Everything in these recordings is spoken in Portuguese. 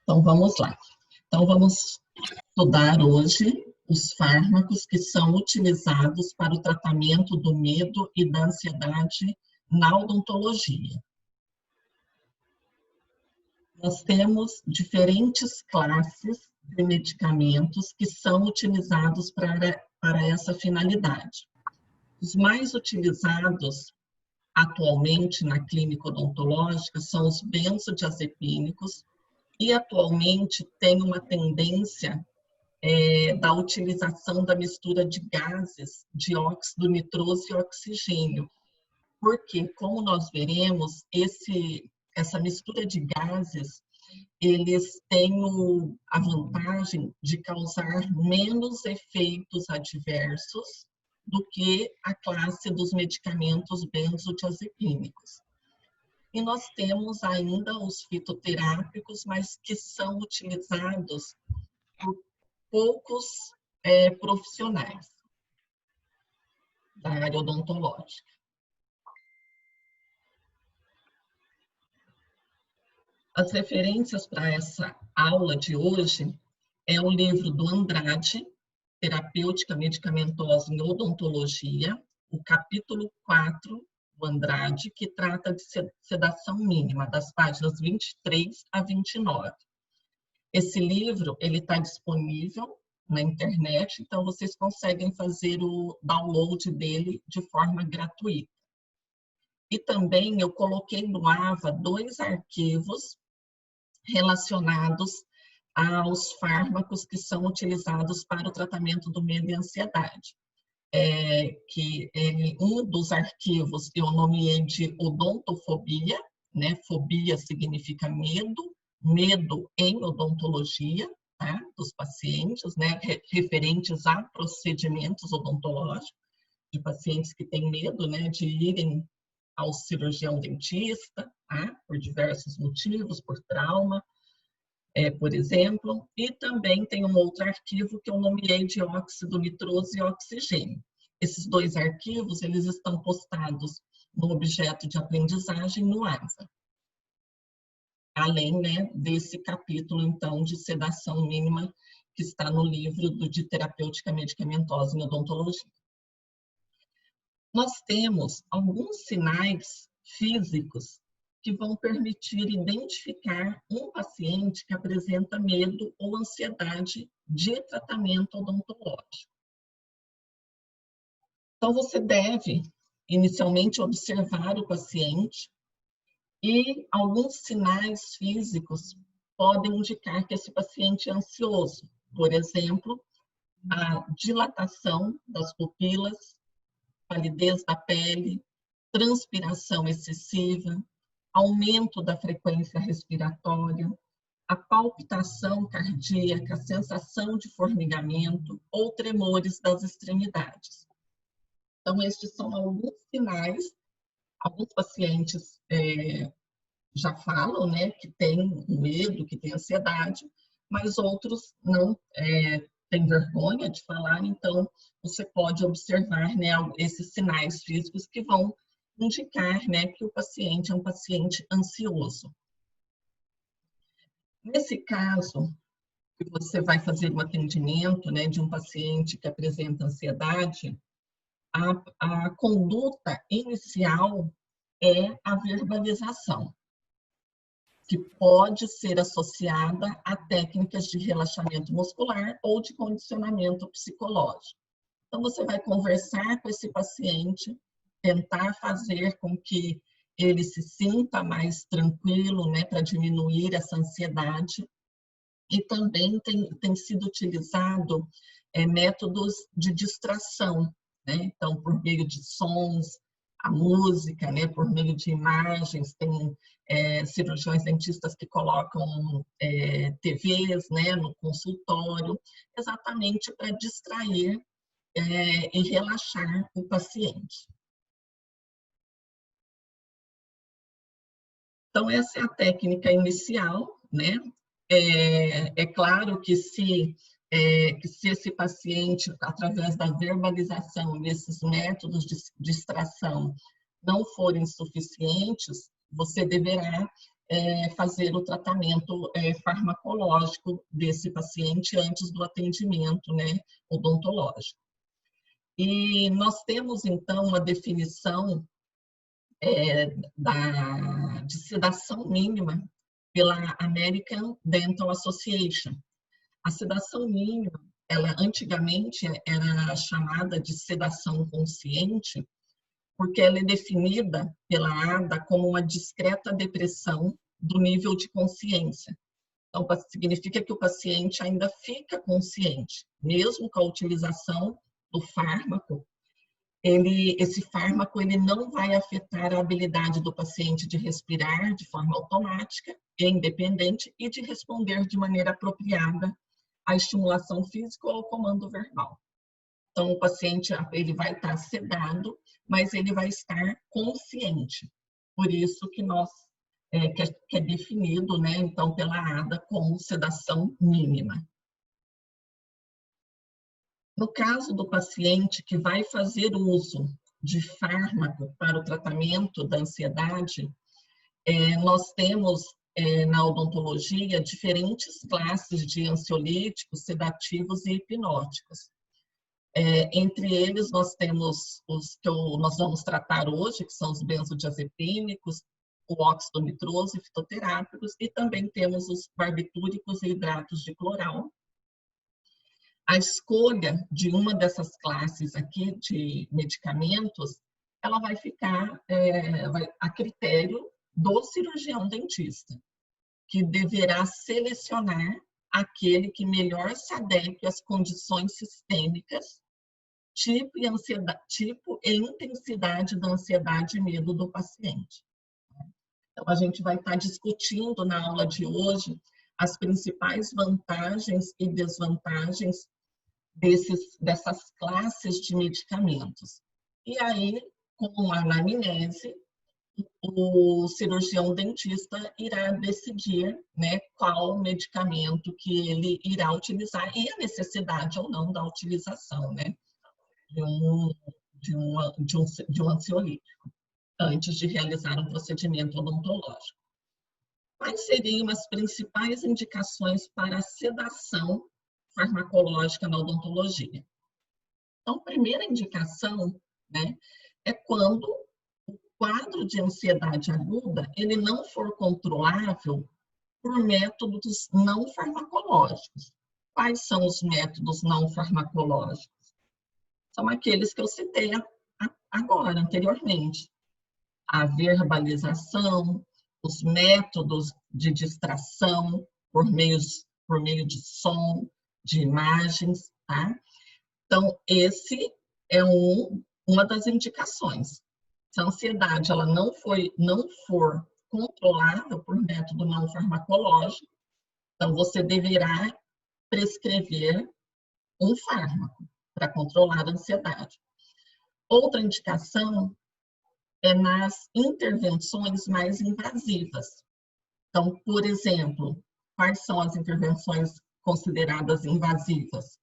Então, vamos lá. Então, vamos estudar hoje os fármacos que são utilizados para o tratamento do medo e da ansiedade na odontologia. Nós temos diferentes classes de medicamentos que são utilizados para essa finalidade. Os mais utilizados atualmente na clínica odontológica são os benzodiazepínicos, e atualmente tem uma tendência da utilização da mistura de gases, dióxido nitroso e oxigênio, porque, como nós veremos, essa mistura de gases, eles têm a vantagem de causar menos efeitos adversos do que a classe dos medicamentos benzodiazepínicos. E nós temos ainda os fitoterápicos, mas que são utilizados por poucos profissionais da área odontológica. As referências para essa aula de hoje é o livro do Andrade, Terapêutica Medicamentosa em Odontologia, o capítulo 4, do Andrade, que trata de sedação mínima, das páginas 23 a 29. Esse livro ele está disponível na internet, então vocês conseguem fazer o download dele de forma gratuita. E também eu coloquei no AVA 2 arquivos relacionados aos fármacos que são utilizados para o tratamento do medo e ansiedade. Um dos arquivos eu nomeei de odontofobia, né? Fobia significa medo, medo em odontologia, tá? Dos pacientes, né? Referentes a procedimentos odontológicos, de pacientes que têm medo, né? De irem ao cirurgião dentista, tá? Por diversos motivos, por trauma, por exemplo, e também tem um outro arquivo que eu nomeei de óxido nitroso e oxigênio. Esses dois arquivos, eles estão postados no objeto de aprendizagem no AVA. Além, né, desse capítulo, então, de sedação mínima que está no livro de terapêutica medicamentosa em odontologia. Nós temos alguns sinais físicos que vão permitir identificar um paciente que apresenta medo ou ansiedade de tratamento odontológico. Então, você deve, inicialmente, observar o paciente e alguns sinais físicos podem indicar que esse paciente é ansioso. Por exemplo, a dilatação das pupilas, palidez da pele, transpiração excessiva, aumento da frequência respiratória, a palpitação cardíaca, a sensação de formigamento ou tremores das extremidades. Então, estes são alguns sinais. Alguns pacientes já falam, né, que têm medo, que têm ansiedade, mas outros não têm vergonha de falar, então você pode observar, né, esses sinais físicos que vão indicar, né, que o paciente é um paciente ansioso. Nesse caso, que você vai fazer um atendimento, né, de um paciente que apresenta ansiedade, a conduta inicial é a verbalização, que pode ser associada a técnicas de relaxamento muscular ou de condicionamento psicológico. Então, você vai conversar com esse paciente, tentar fazer com que ele se sinta mais tranquilo, né, para diminuir essa ansiedade. E também tem sido utilizado métodos de distração, né? Então, por meio de sons, a música, né, por meio de imagens, tem cirurgiões dentistas que colocam TVs, né, no consultório, exatamente para distrair e relaxar o paciente. Então, essa é a técnica inicial, né? É claro que se esse paciente, através da verbalização desses métodos de distração, não forem suficientes, você deverá fazer o tratamento farmacológico desse paciente antes do atendimento, né, odontológico. E nós temos, então, uma definição de sedação mínima pela American Dental Association. A sedação mínima, ela antigamente era chamada de sedação consciente, porque ela é definida pela ADA como uma discreta depressão do nível de consciência. Então, significa que o paciente ainda fica consciente, mesmo com a utilização do fármaco. Esse fármaco ele não vai afetar a habilidade do paciente de respirar de forma automática e independente e de responder de maneira apropriada à estimulação física ou ao comando verbal. Então, o paciente ele vai estar sedado, mas ele vai estar consciente. Por isso que que é definido, né, então, pela ADA como sedação mínima. No caso do paciente que vai fazer uso de fármaco para o tratamento da ansiedade, nós temos na odontologia diferentes classes de ansiolíticos, sedativos e hipnóticos. Entre eles, nós temos os que nós vamos tratar hoje, que são os benzodiazepínicos, o óxido nitroso e fitoterápicos, e também temos os barbitúricos e hidratos de cloral. A escolha de uma dessas classes aqui de medicamentos, ela vai ficar a critério do cirurgião dentista, que deverá selecionar aquele que melhor se adeque às condições sistêmicas, tipo e intensidade da ansiedade e medo do paciente. Então, a gente vai estar discutindo na aula de hoje as principais vantagens e desvantagens dessas classes de medicamentos. E aí, com a anamnese, o cirurgião dentista irá decidir, né, qual medicamento que ele irá utilizar e a necessidade ou não da utilização, né, de um ansiolítico antes de realizar um procedimento odontológico. Quais seriam as principais indicações para a sedação farmacológica na odontologia? Então, a primeira indicação, né, é quando o quadro de ansiedade aguda ele não for controlável por métodos não farmacológicos. Quais são os métodos não farmacológicos? São aqueles que eu citei agora, anteriormente. A verbalização, os métodos de distração por meio de som, de imagens, tá? Então, esse é uma das indicações. Se a ansiedade ela não for controlada por método não farmacológico, então você deverá prescrever um fármaco para controlar a ansiedade. Outra indicação é nas intervenções mais invasivas. Então, por exemplo, quais são as intervenções consideradas invasivas?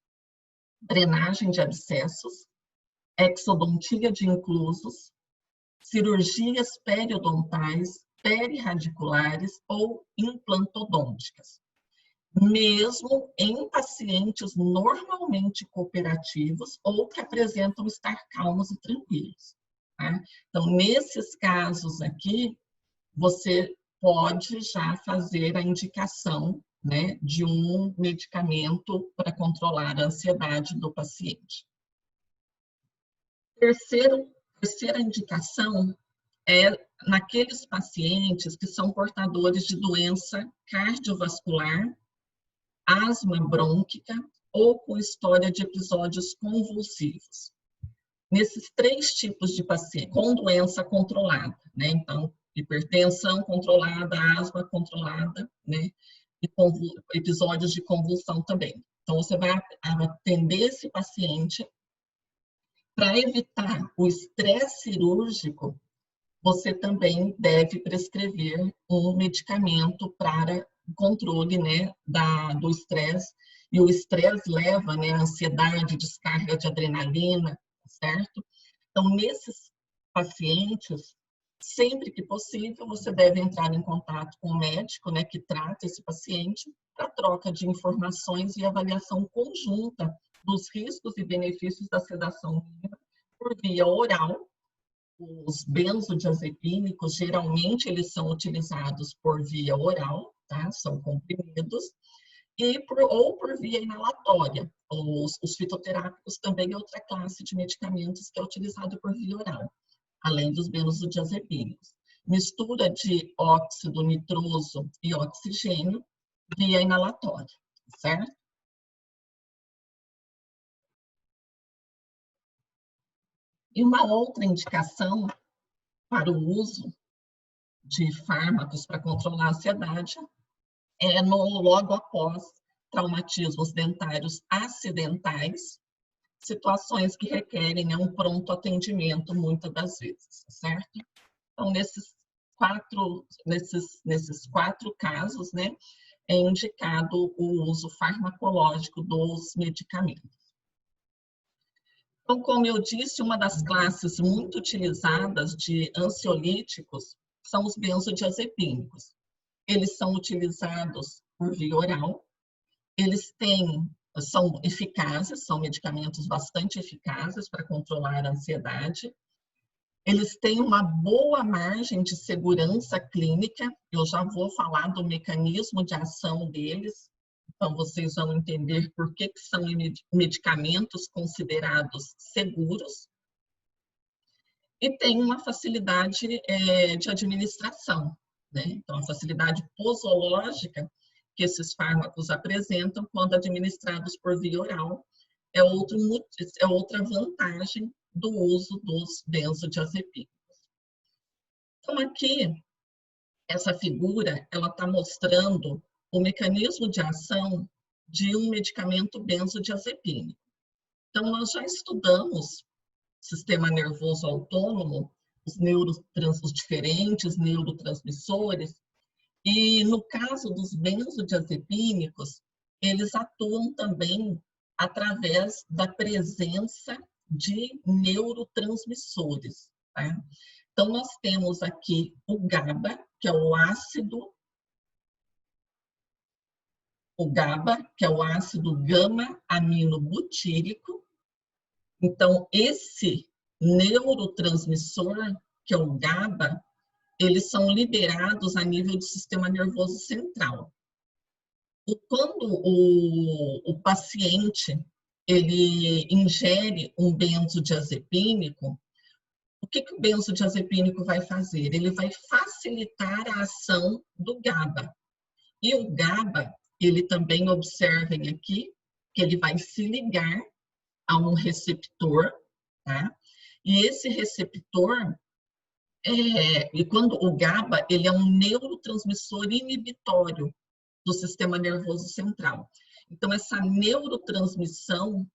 Drenagem de abscessos, exodontia de inclusos, cirurgias periodontais, perirradiculares ou implantodônticas, mesmo em pacientes normalmente cooperativos ou que apresentam estar calmos e tranquilos. Tá? Então, nesses casos aqui, você pode já fazer a indicação, né, de um medicamento para controlar a ansiedade do paciente. Terceira indicação é naqueles pacientes que são portadores de doença cardiovascular, asma brônquica ou com história de episódios convulsivos. Nesses 3 tipos de paciente, com doença controlada, né? Então, hipertensão controlada, asma controlada, né? E episódios de convulsão também. Então, você vai atender esse paciente para evitar o estresse cirúrgico. Você também deve prescrever um medicamento para controle, né, do estresse. E o estresse leva, né, a ansiedade, descarga de adrenalina, certo? Então, nesses pacientes, Sempre que possível, você deve entrar em contato com o médico, né, que trata esse paciente, para troca de informações e avaliação conjunta dos riscos e benefícios da sedação mínima por via oral. Os benzodiazepínicos, geralmente, eles são utilizados por via oral, tá? São comprimidos, ou por via inalatória. Os fitoterápicos também é outra classe de medicamentos que é utilizado por via oral, além dos benzodiazepínicos. Mistura de óxido nitroso e oxigênio via inalatória, certo? E uma outra indicação para o uso de fármacos para controlar a ansiedade é logo após traumatismos dentários acidentais, situações que requerem, né, um pronto atendimento muitas das vezes, certo? Então, nesses quatro casos, né, é indicado o uso farmacológico dos medicamentos. Então, como eu disse, uma das classes muito utilizadas de ansiolíticos são os benzodiazepínicos. Eles são utilizados por via oral, são eficazes, são medicamentos bastante eficazes para controlar a ansiedade. Eles têm uma boa margem de segurança clínica, eu já vou falar do mecanismo de ação deles, então vocês vão entender por que são medicamentos considerados seguros. E tem uma facilidade de administração, né? Então, a facilidade posológica que esses fármacos apresentam quando administrados por via oral é outra vantagem do uso dos benzodiazepínicos. Então, aqui, essa figura, ela está mostrando o mecanismo de ação de um medicamento benzodiazepínico. Então, nós já estudamos sistema nervoso autônomo, os diferentes neurotransmissores, e no caso dos benzodiazepínicos, eles atuam também através da presença de neurotransmissores, tá? Então, nós temos aqui o GABA, que é o ácido gama-aminobutírico. Então, esse neurotransmissor, que é o GABA, eles são liberados a nível do sistema nervoso central. E quando o paciente ele ingere um benzodiazepínico, o que o benzodiazepínico vai fazer? Ele vai facilitar a ação do GABA. E o GABA, ele também, observem aqui, que ele vai se ligar a um receptor, tá? E esse receptor, e quando o GABA, ele é um neurotransmissor inibitório do sistema nervoso central. Então, essa neurotransmissão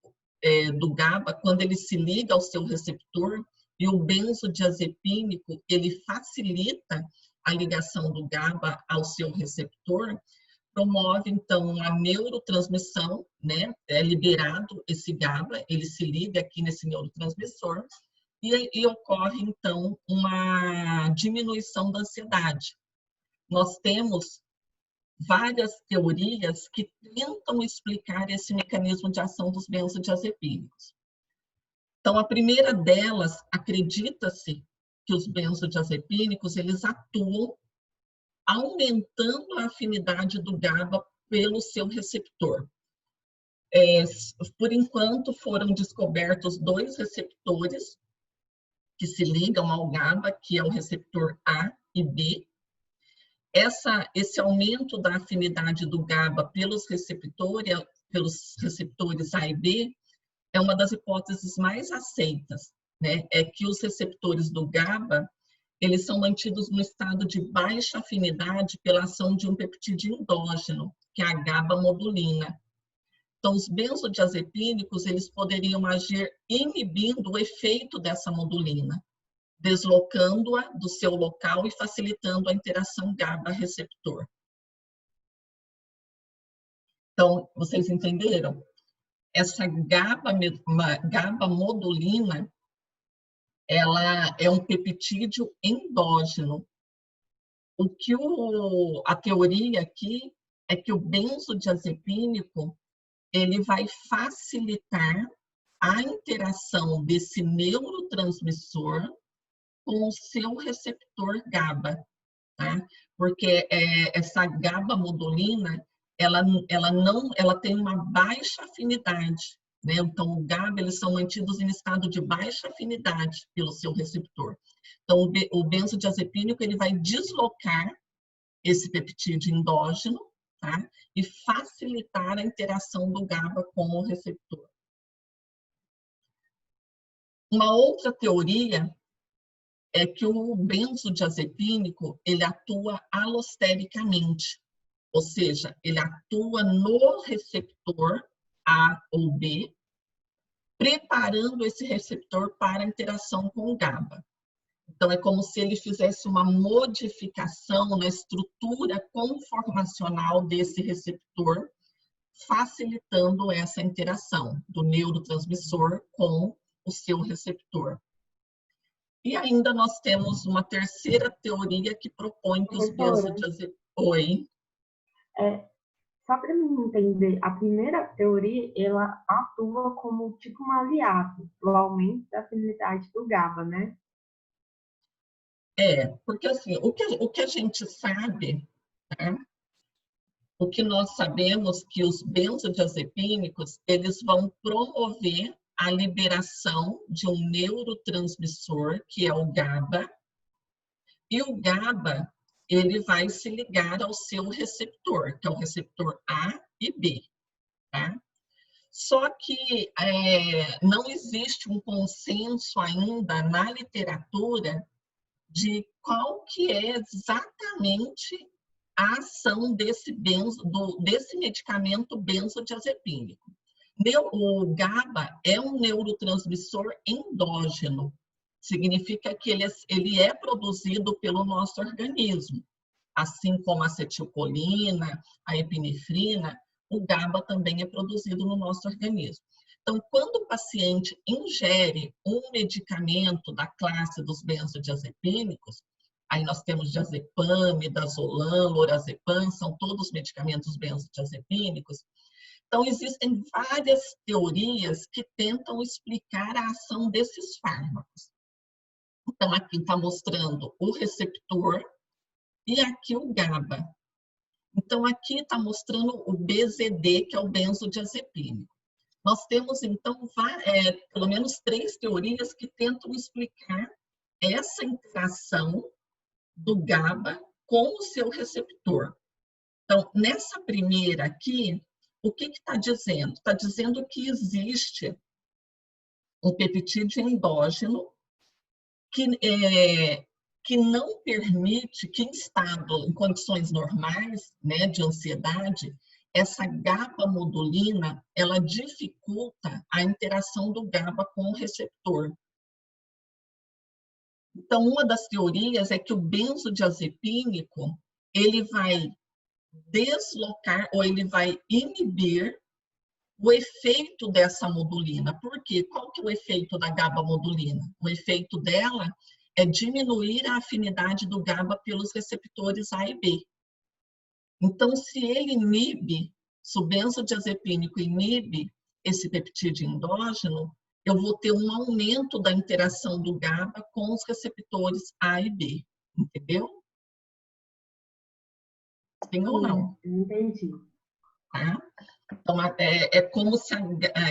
do GABA, quando ele se liga ao seu receptor, e o benzodiazepínico, ele facilita a ligação do GABA ao seu receptor, promove, então, a neurotransmissão, né? É liberado esse GABA, ele se liga aqui nesse neurotransmissor, e ocorre, então, uma diminuição da ansiedade. Nós temos várias teorias que tentam explicar esse mecanismo de ação dos benzodiazepínicos. Então, a primeira delas, acredita-se que os benzodiazepínicos, eles atuam aumentando a afinidade do GABA pelo seu receptor. Por enquanto, foram descobertos 2 receptores que se ligam ao GABA, que é o receptor A e B. Esse aumento da afinidade do GABA pelos receptores A e B é uma das hipóteses mais aceitas, né? É que os receptores do GABA, eles são mantidos no estado de baixa afinidade pela ação de um peptídeo endógeno, que é a GABA-modulina. Então, os benzodiazepínicos, eles poderiam agir inibindo o efeito dessa modulina, deslocando-a do seu local e facilitando a interação GABA-receptor. Então, vocês entenderam? Essa GABA-modulina, ela é um peptídeo endógeno. A teoria aqui é que o benzodiazepínico ele vai facilitar a interação desse neurotransmissor com o seu receptor GABA, tá? Porque essa GABA-modulina, ela tem uma baixa afinidade, né? Então, o GABA, eles são mantidos em estado de baixa afinidade pelo seu receptor. Então, o benzodiazepínico, ele vai deslocar esse peptídeo endógeno, tá? E facilitar a interação do GABA com o receptor. Uma outra teoria é que o benzodiazepínico, ele atua alostericamente, ou seja, ele atua no receptor A ou B, preparando esse receptor para a interação com o GABA. Então, é como se ele fizesse uma modificação na estrutura conformacional desse receptor, facilitando essa interação do neurotransmissor com o seu receptor. E ainda nós temos uma terceira teoria que propõe que os benzodiazepínicos... Oi? Só para mim entender, a primeira teoria, ela atua como tipo um aliado do aumento da afinidade do GABA, né? Porque assim, o que a gente sabe, tá? O que nós sabemos que os benzodiazepínicos, eles vão promover a liberação de um neurotransmissor, que é o GABA, e o GABA, ele vai se ligar ao seu receptor, que é o receptor A e B, tá? Só que não existe um consenso ainda na literatura de qual que é exatamente a ação desse medicamento benzodiazepínico. O GABA é um neurotransmissor endógeno, significa que ele é produzido pelo nosso organismo, assim como a acetilcolina, a epinefrina, o GABA também é produzido no nosso organismo. Então, quando o paciente ingere um medicamento da classe dos benzodiazepínicos, aí nós temos diazepam, midazolam, lorazepam, são todos medicamentos benzodiazepínicos. Então, existem várias teorias que tentam explicar a ação desses fármacos. Então, aqui está mostrando o receptor e aqui o GABA. Então, aqui está mostrando o BZD, que é o benzodiazepínico. Nós temos, então, pelo menos 3 teorias que tentam explicar essa interação do GABA com o seu receptor. Então, nessa primeira aqui, o que está dizendo? Está dizendo que existe um peptídeo endógeno que não permite que em condições normais, né, de ansiedade, essa GABA-modulina, ela dificulta a interação do GABA com o receptor. Então, uma das teorias é que o benzodiazepínico, ele vai deslocar ou ele vai inibir o efeito dessa modulina. Por quê? Qual que é o efeito da GABA-modulina? O efeito dela é diminuir a afinidade do GABA pelos receptores A e B. Então, se o benzodiazepínico inibe esse peptídeo endógeno, eu vou ter um aumento da interação do GABA com os receptores A e B. Entendeu? Sim ou não? Entendi. Tá? Então,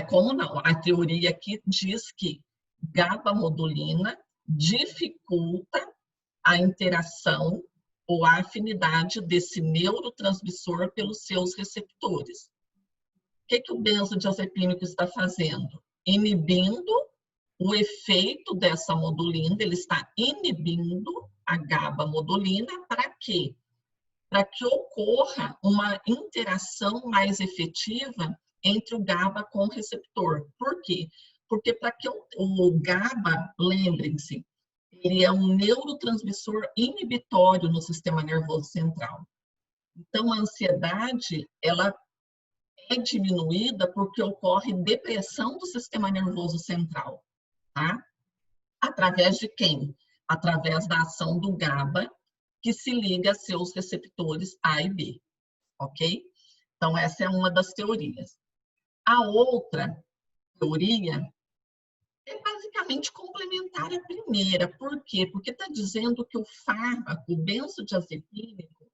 como não, a teoria aqui diz que GABA-modulina dificulta a interação ou a afinidade desse neurotransmissor pelos seus receptores. O que o benzodiazepínico está fazendo? Inibindo o efeito dessa modulina, ele está inibindo a GABA-modulina para quê? Para que ocorra uma interação mais efetiva entre o GABA com o receptor. Por quê? Porque para que o GABA, lembrem-se, ele é um neurotransmissor inibitório no sistema nervoso central. Então, a ansiedade, ela é diminuída porque ocorre depressão do sistema nervoso central, tá? Através de quem? Através da ação do GABA, que se liga a seus receptores A e B, ok? Então, essa é uma das teorias. A outra teoria é basicamente complementar à primeira. Por quê? Porque está dizendo que o fármaco, o benzodiazepínico,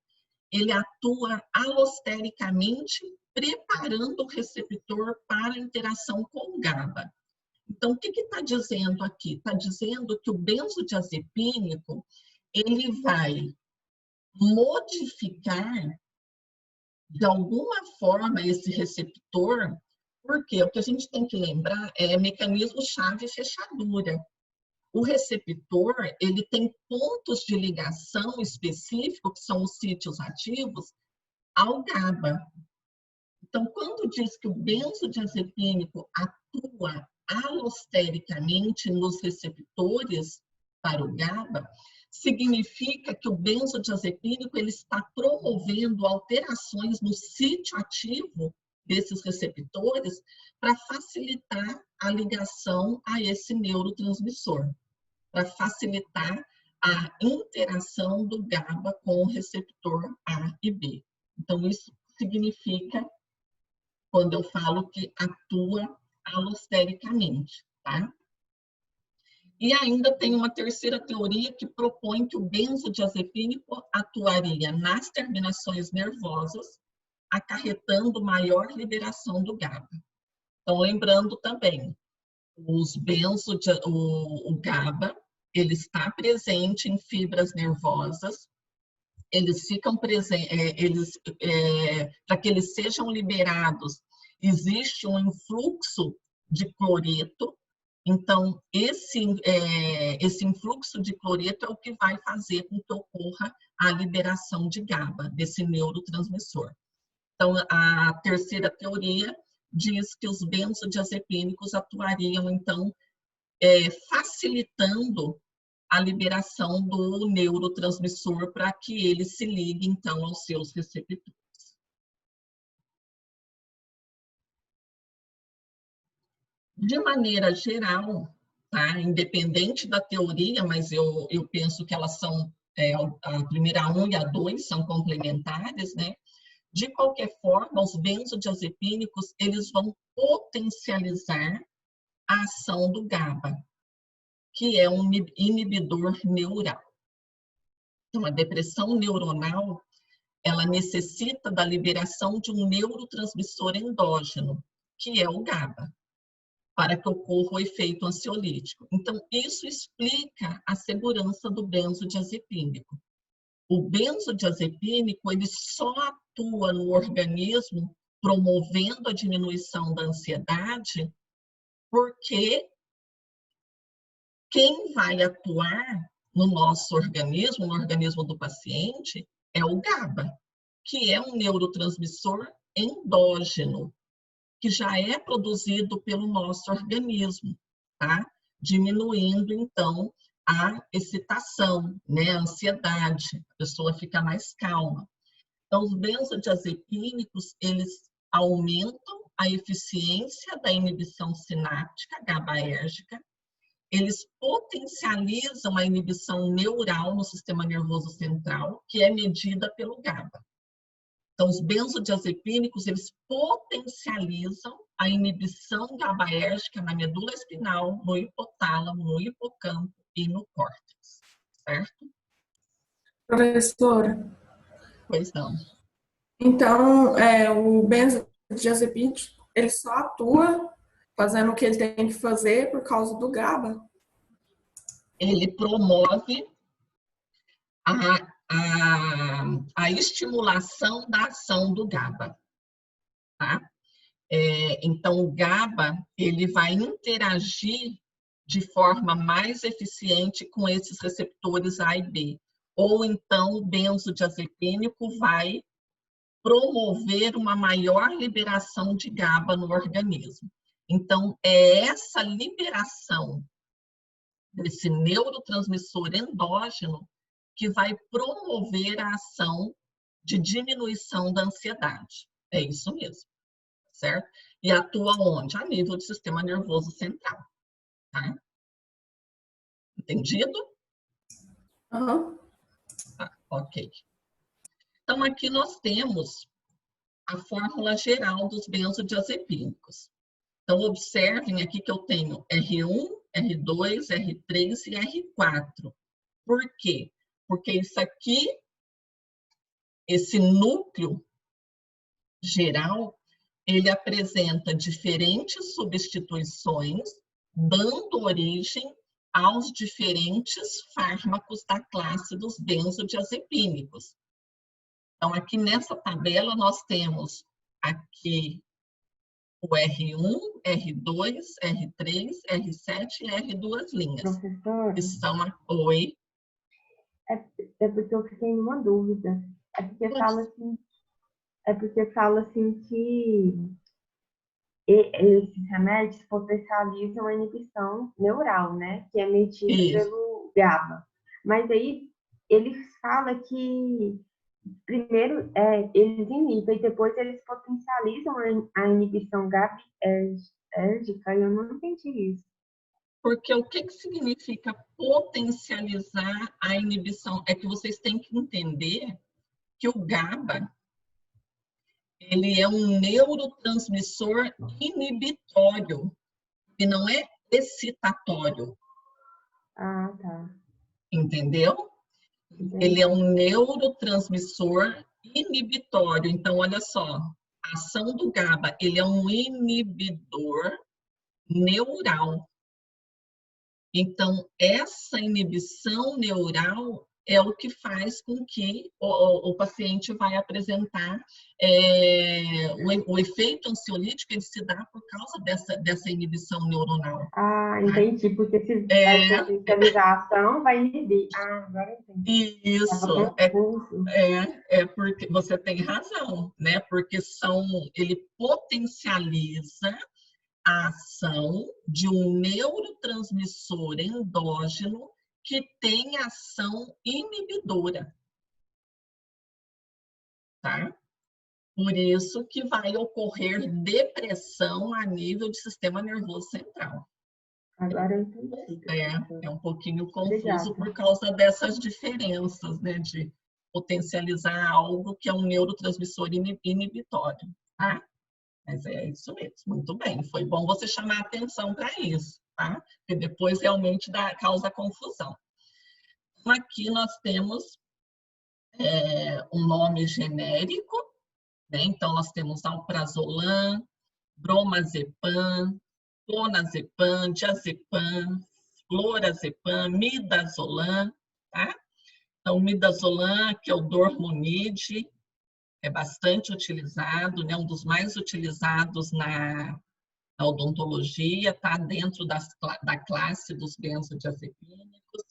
ele atua alostericamente, preparando o receptor para a interação com o GABA. Então, o que está dizendo aqui? Está dizendo que o benzodiazepínico, ele vai modificar, de alguma forma, esse receptor, porque o que a gente tem que lembrar é mecanismo chave e fechadura. O receptor, ele tem pontos de ligação específicos, que são os sítios ativos, ao GABA. Então, quando diz que o benzodiazepínico atua alostericamente nos receptores para o GABA, significa que o benzodiazepínico ele está promovendo alterações no sítio ativo desses receptores para facilitar a ligação a esse neurotransmissor, para facilitar a interação do GABA com o receptor A e B. Então, isso significa quando eu falo que atua alostericamente, tá? E ainda tem uma terceira teoria que propõe que o benzodiazepínico atuaria nas terminações nervosas, acarretando maior liberação do GABA. Então, lembrando também, o GABA, ele está presente em fibras nervosas, eles ficam presentes, para que eles sejam liberados, existe um influxo de cloreto. Então, esse influxo de cloreto é o que vai fazer com que ocorra a liberação de GABA, desse neurotransmissor. Então, a terceira teoria diz que os benzodiazepínicos atuariam, então, facilitando a liberação do neurotransmissor para que ele se ligue, então, aos seus receptores. De maneira geral, tá? Independente da teoria, mas eu penso que elas são, a primeira 1 e a 2 são complementares, né? De qualquer forma, os benzodiazepínicos, eles vão potencializar a ação do GABA, que é um inibidor neural. Então, a depressão neuronal, ela necessita da liberação de um neurotransmissor endógeno, que é o GABA, para que ocorra o efeito ansiolítico. Então, isso explica a segurança do benzodiazepínico. O benzodiazepínico, ele só atua no organismo promovendo a diminuição da ansiedade, porque quem vai atuar no nosso organismo, no organismo do paciente, é o GABA, que é um neurotransmissor endógeno, que já é produzido pelo nosso organismo, tá? Diminuindo, então, a excitação, né? A ansiedade, a pessoa fica mais calma. Então, os benzodiazepínicos, eles aumentam a eficiência da inibição sináptica GABAérgica, eles potencializam a inibição neural no sistema nervoso central, que é medida pelo GABA. Então, os benzodiazepínicos, eles potencializam a inibição GABAérgica na medula espinal, no hipotálamo, no hipocampo e no córtex, certo? Professora, Pois não. então, o benzodiazepínico, ele só atua fazendo o que ele tem que fazer por causa do GABA? Ele promove a estimulação da ação do GABA, tá? Então, o GABA, ele vai interagir de forma mais eficiente com esses receptores A e B. Ou então, o benzodiazepínico vai promover uma maior liberação de GABA no organismo. Então, é essa liberação desse neurotransmissor endógeno que vai promover a ação de diminuição da ansiedade. É isso mesmo, certo? E atua onde? A nível do sistema nervoso central, tá? Entendido? Aham. Tá, ok. Então, aqui nós temos a fórmula geral dos benzodiazepínicos. Então, observem aqui que eu tenho R1, R2, R3 e R4. Por quê? Porque isso aqui, esse núcleo geral, ele apresenta diferentes substituições, dando origem aos diferentes fármacos da classe dos benzodiazepínicos. Então, aqui nessa tabela, nós temos aqui o R1, R2, R3, R7 e R2 linhas. Professor, Que são Oi. é porque eu fiquei numa dúvida. É porque fala assim que esses remédios potencializam a inibição neural, né? Que é medida Isso. pelo GABA. Mas aí ele fala que primeiro eles inibem e depois eles potencializam a inibição GABAérgica, e eu não entendi isso. Porque o que significa potencializar a inibição? É que vocês têm que entender que o GABA, ele é um neurotransmissor inibitório, e não é excitatório. Ah, tá. Entendeu? Entendi. Ele é um neurotransmissor inibitório. Então, olha só, a ação do GABA, ele é um inibidor neural. Então, essa inibição neural é o que faz com que o paciente vai apresentar o efeito ansiolítico, ele se dá por causa dessa inibição neuronal. Ah, entendi, porque se vai potencializar a ação, vai inibir. Ah, agora eu entendi. Isso, porque você tem razão, né? Porque ele potencializa a ação de um neurotransmissor endógeno que tem ação inibidora, tá? Por isso que vai ocorrer depressão a nível de sistema nervoso central. Agora eu entendi. É um pouquinho confuso. Obrigada. Por causa dessas diferenças, né? De potencializar algo que é um neurotransmissor inibitório, tá? Mas é isso mesmo, muito bem. Foi bom você chamar a atenção para isso, tá? Porque depois realmente causa confusão. Então, aqui nós temos um nome genérico, né? Então, nós temos alprazolam, bromazepam, clonazepam, diazepam, lorazepam, midazolam, tá? Então, midazolam, que é o dormonide, é bastante utilizado, né? Um dos mais utilizados na odontologia, está dentro da classe dos benzodiazepínicos.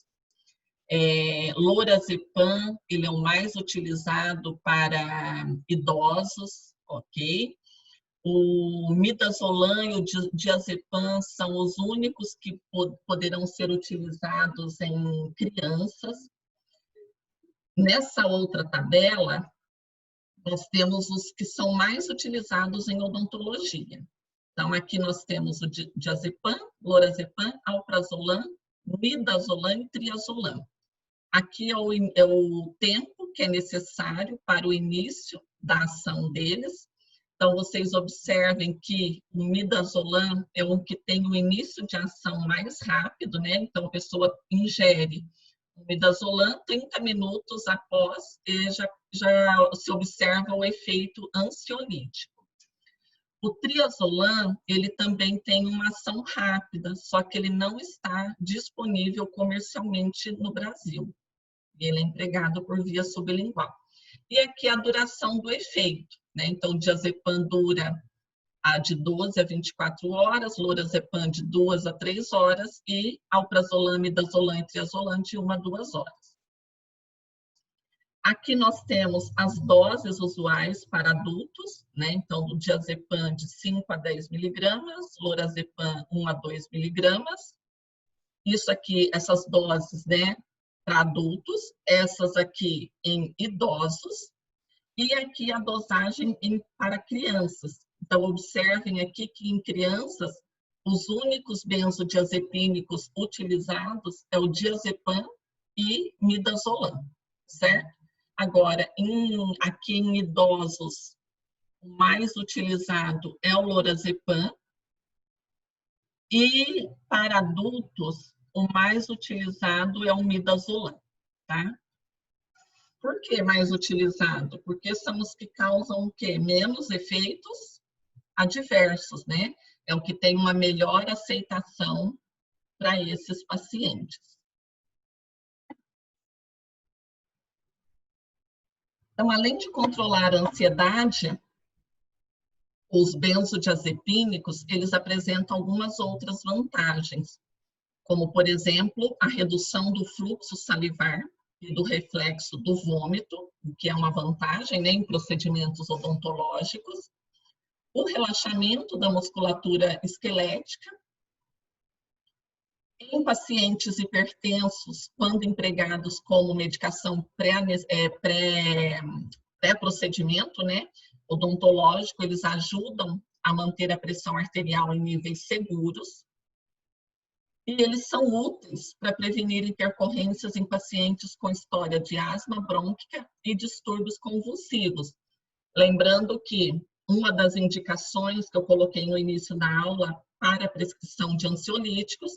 Lorazepam, ele é o mais utilizado para idosos, ok? O midazolam e o diazepam são os únicos que poderão ser utilizados em crianças. Nessa outra tabela, nós temos os que são mais utilizados em odontologia. Então, aqui nós temos o diazepam, lorazepam, alprazolam, midazolam e triazolam. Aqui é o tempo que é necessário para o início da ação deles. Então, vocês observem que o midazolam é o que tem o início de ação mais rápido, né? Então, a pessoa ingere o midazolam, 30 minutos após, já se observa o efeito ansiolítico. O triazolam, ele também tem uma ação rápida, só que ele não está disponível comercialmente no Brasil. Ele é empregado por via sublingual. E aqui a duração do efeito, né? Então, o diazepam dura de 12 a 24 horas, lorazepam de 2 a 3 horas e alprazolam, midazolam e triazolam de 1 a 2 horas. Aqui nós temos as doses usuais para adultos, né? Então, do diazepam de 5 a 10 miligramas, lorazepam 1 a 2 miligramas. Isso aqui, essas doses, né, para adultos, essas aqui em idosos, e aqui a dosagem para crianças. Então, observem aqui que em crianças os únicos benzodiazepínicos utilizados é o diazepam e midazolam, certo? Agora, aqui em idosos, o mais utilizado é o lorazepam e para adultos, o mais utilizado é o midazolam, tá? Por que mais utilizado? Porque são os que causam o quê? Menos efeitos adversos, né? É o que tem uma melhor aceitação para esses pacientes. Então, além de controlar a ansiedade, os benzodiazepínicos, eles apresentam algumas outras vantagens, como, por exemplo, a redução do fluxo salivar e do reflexo do vômito, o que é uma vantagem, né, em procedimentos odontológicos, o relaxamento da musculatura esquelética. Em pacientes hipertensos, quando empregados como medicação pré-procedimento, né, odontológico, eles ajudam a manter a pressão arterial em níveis seguros. E eles são úteis para prevenir intercorrências em pacientes com história de asma brônquica e distúrbios convulsivos. Lembrando que uma das indicações que eu coloquei no início da aula para a prescrição de ansiolíticos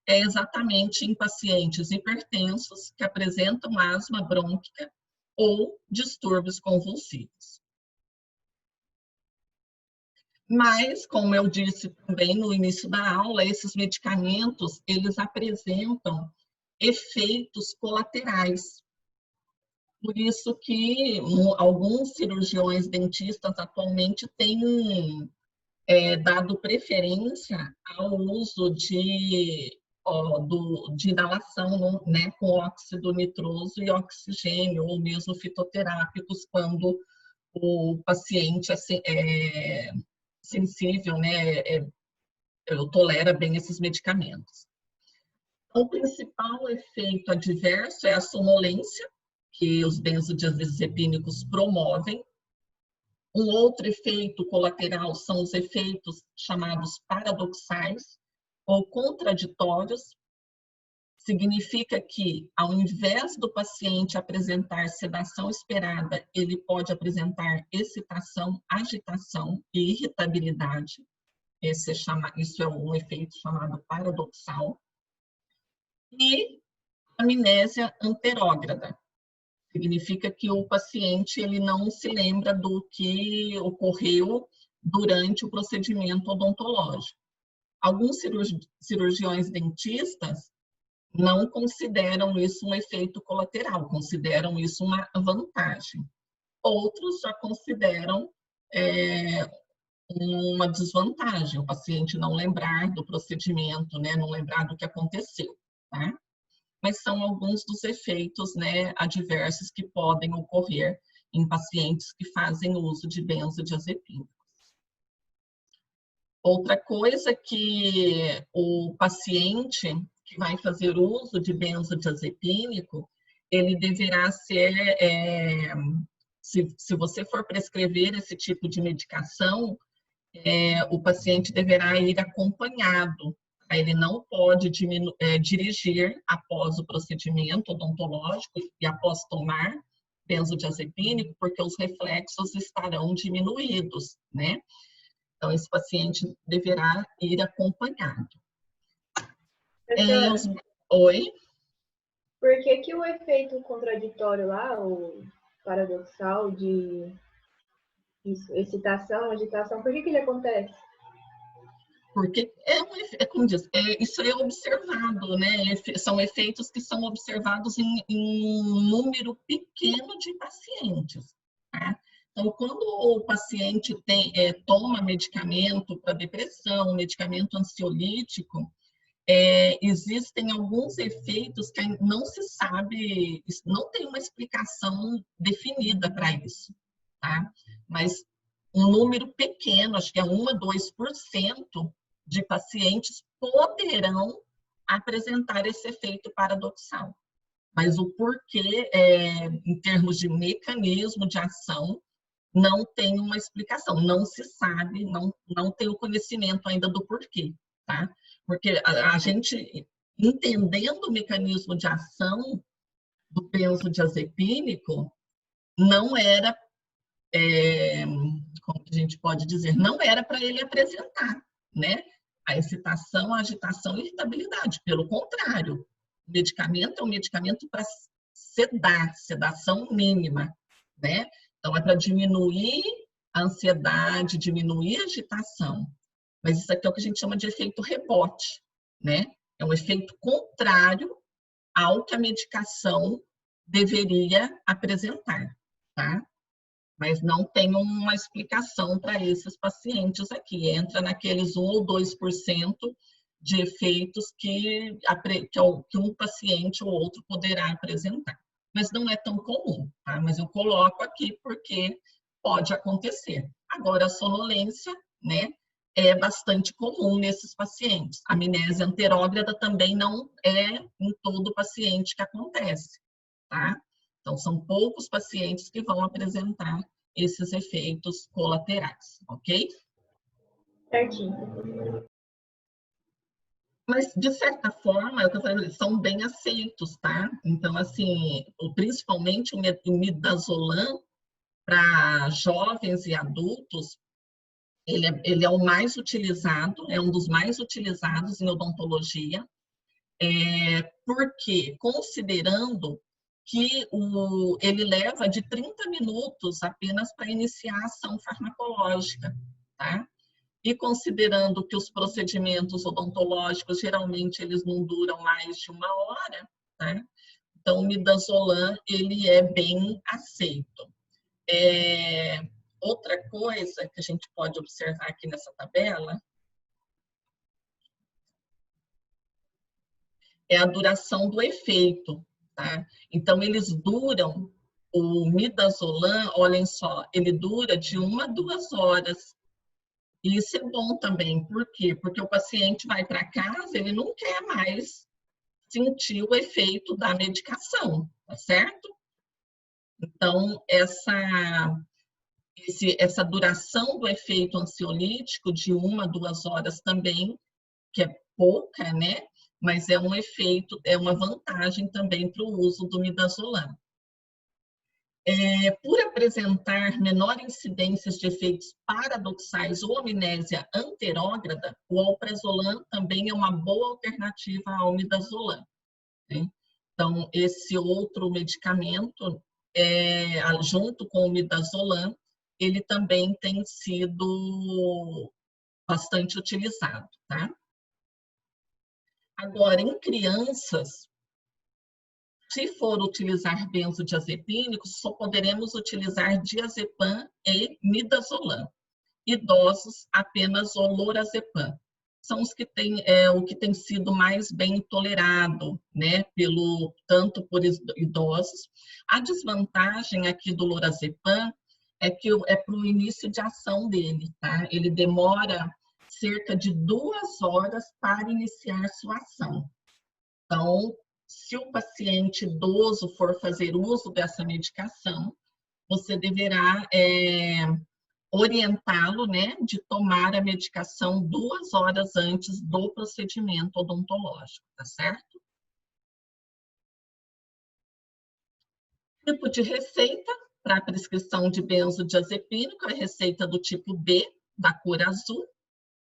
é exatamente em pacientes hipertensos que apresentam asma brônquica ou distúrbios convulsivos. Mas, como eu disse também no início da aula, esses medicamentos, eles apresentam efeitos colaterais. Por isso que alguns cirurgiões dentistas atualmente têm dado preferência ao uso de inalação, né, com óxido nitroso e oxigênio, ou mesmo fitoterápicos, quando o paciente é sensível, né, tolera bem esses medicamentos. O principal efeito adverso é a sonolência, que os benzodiazepínicos promovem. Um outro efeito colateral são os efeitos chamados paradoxais ou contraditórios. Significa que, ao invés do paciente apresentar sedação esperada, ele pode apresentar excitação, agitação e irritabilidade. Isso é um efeito chamado paradoxal. E amnésia anterógrada. Significa que o paciente ele não se lembra do que ocorreu durante o procedimento odontológico. Alguns cirurgiões dentistas não consideram isso um efeito colateral, consideram isso uma vantagem. Outros já consideram uma desvantagem, o paciente não lembrar do procedimento, né, não lembrar do que aconteceu, tá? Mas são alguns dos efeitos, né, adversos que podem ocorrer em pacientes que fazem uso de benzodiazepínicos. Outra coisa que o paciente que vai fazer uso de benzodiazepínico, ele deverá ser, se você for prescrever esse tipo de medicação, o paciente deverá ir acompanhado. Ele não pode dirigir após o procedimento odontológico e após tomar benzodiazepínico, porque os reflexos estarão diminuídos, né? Então, esse paciente deverá ir acompanhado. Oi? Por que o efeito contraditório lá, o paradoxal de excitação, agitação, por que ele acontece? Porque, como diz, isso é observado, né? São efeitos que são observados em um número pequeno de pacientes, tá? Então, quando o paciente toma medicamento para depressão, medicamento ansiolítico, existem alguns efeitos que não se sabe, não tem uma explicação definida para isso, tá? Mas um número pequeno, acho que é 1 a 2% de pacientes poderão apresentar esse efeito paradoxal. Mas o porquê, em termos de mecanismo de ação, não tem uma explicação, não se sabe, não tem o conhecimento ainda do porquê, tá? Porque a gente, entendendo o mecanismo de ação do benzodiazepínico, não era, como a gente pode dizer, não era para ele apresentar, né? A excitação, a agitação e a irritabilidade. Pelo contrário, o medicamento é um medicamento para sedar, sedação mínima, né? Então, é para diminuir a ansiedade, diminuir a agitação. Mas isso aqui é o que a gente chama de efeito rebote, né? É um efeito contrário ao que a medicação deveria apresentar, tá? Mas não tem uma explicação para esses pacientes aqui. Entra naqueles 1 ou 2% de efeitos que um paciente ou outro poderá apresentar. Mas não é tão comum, tá? Mas eu coloco aqui porque pode acontecer. Agora, a sonolência, né, é bastante comum nesses pacientes. A amnésia anterógrada também não é em todo paciente que acontece, tá? Então, são poucos pacientes que vão apresentar esses efeitos colaterais, ok? Certinho. Mas, de certa forma, eu tô falando, são bem aceitos, tá? Então, assim, principalmente o midazolam para jovens e adultos, ele é o mais utilizado, é um dos mais utilizados em odontologia, porque, considerando que ele leva de 30 minutos apenas para iniciar a ação farmacológica, tá? E considerando que os procedimentos odontológicos, geralmente, eles não duram mais de 1 hora, tá? Então, o midazolam, ele é bem aceito. Outra coisa que a gente pode observar aqui nessa tabela é a duração do efeito, tá? Então, eles duram, o midazolam, olhem só, ele dura de 1 a 2 horas. E isso é bom também, por quê? Porque o paciente vai para casa, ele não quer mais sentir o efeito da medicação, tá certo? Então, essa duração do efeito ansiolítico de 1 a 2 horas também, que é pouca, né? Mas é um efeito, é uma vantagem também para o uso do midazolam. Por apresentar menor incidência de efeitos paradoxais ou amnésia anterógrada, o alprazolam também é uma boa alternativa ao midazolam, né? Então, esse outro medicamento, junto com o midazolam, ele também tem sido bastante utilizado, tá? Agora, em crianças, se for utilizar benzodiazepínicos, só poderemos utilizar diazepam e midazolam. Idosos, apenas o lorazepam. São os que têm, o que tem sido mais bem tolerado, né, tanto por idosos. A desvantagem aqui do lorazepam é que é para o início de ação dele, tá? Ele demora cerca de 2 horas para iniciar sua ação. Então, se o paciente idoso for fazer uso dessa medicação, você deverá orientá-lo, né, de tomar a medicação 2 horas antes do procedimento odontológico, tá certo? Tipo de receita para prescrição de benzodiazepínico, a receita do tipo B, da cor azul,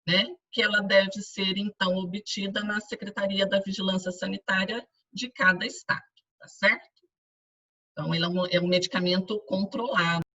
né, que ela deve ser, então, obtida na Secretaria da Vigilância Sanitária de cada estado, tá certo? Então, ele é um medicamento controlado.